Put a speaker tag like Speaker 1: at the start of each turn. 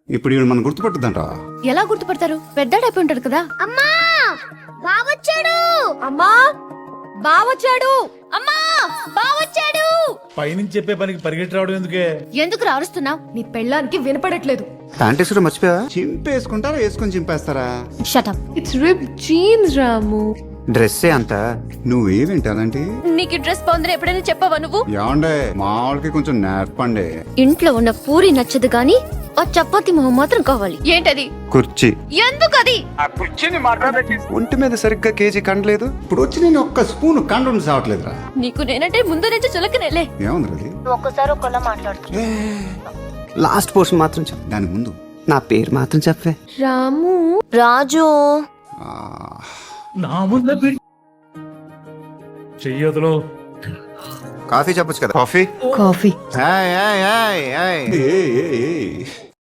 Speaker 1: ఇప్పుడు ఈవిడ మనం గుర్తుపట్టుదంట.
Speaker 2: ఎలా గుర్తుపడతారు? పెద్దాడైపోయి ఉంటాడు కదా.
Speaker 3: అమ్మా బావొచ్చాడు.
Speaker 2: అమ్మా బావొచ్చాడు. అమ్మా బావొచ్చాడు.
Speaker 4: పైనుంచి చెప్పే పనికి పరిగెట్టి రావడం ఎందుకే?
Speaker 2: ఎందుకు అరుస్తున్నావు? నీ పెళ్ళానికి వినపడట్లేదు.
Speaker 5: ప్యాంటేసుడు మర్చిపోయా?
Speaker 1: చింపేసుకుంటారా వేసుకొని చింపేస్తారా?
Speaker 2: షటప్.
Speaker 6: ఇట్స్ రిప్ జీన్స్ రాము.
Speaker 5: డ్రెస్సే అంత.
Speaker 1: నువ్వేవేంటి అలాంటి?
Speaker 2: నీకు డ్రెస్ బాగుందని ఎప్పుడైనా చెప్పావా నువ్వు?
Speaker 1: ఏమండే మా వాళ్ళకి కొంచెం నేర్పండి.
Speaker 2: ఇంట్లో ఉన్న పూరి నచ్చదు గాని ఆ చపాతి మొహం మాత్రం కావాలి. ఏంటది?
Speaker 5: కుర్చీ.
Speaker 2: ఎందుకు అది?
Speaker 5: ఒంటి మీద సరిగ్గా కేజీ కండలేదు.
Speaker 1: ఇప్పుడు వచ్చి నేను ఒక్క స్పూన్ కండు సావట్లేదురా.
Speaker 2: నీకు నేనంటే ముందు నుంచి చులకనేలే.
Speaker 1: ఏముంది అది?
Speaker 3: ఒక్కసారి ఒకలా మాట్లాడుతున్నా.
Speaker 5: లాస్ట్ పోర్షన్ మాత్రం చెప్పు.
Speaker 1: దాని ముందు
Speaker 5: నా పేరు మాత్రం చెప్పే.
Speaker 6: రాము.
Speaker 3: రాజు
Speaker 1: ఆ,
Speaker 4: నా ముందు చెయ్యదులో
Speaker 5: కాఫీ చెప్పొచ్చు కదా. కాఫీ.
Speaker 6: కాఫీ.
Speaker 5: ఏయ్, ఏయ్, ఏయ్, ఏయ్.
Speaker 1: ఏయ్, ఏయ్, ఏయ్.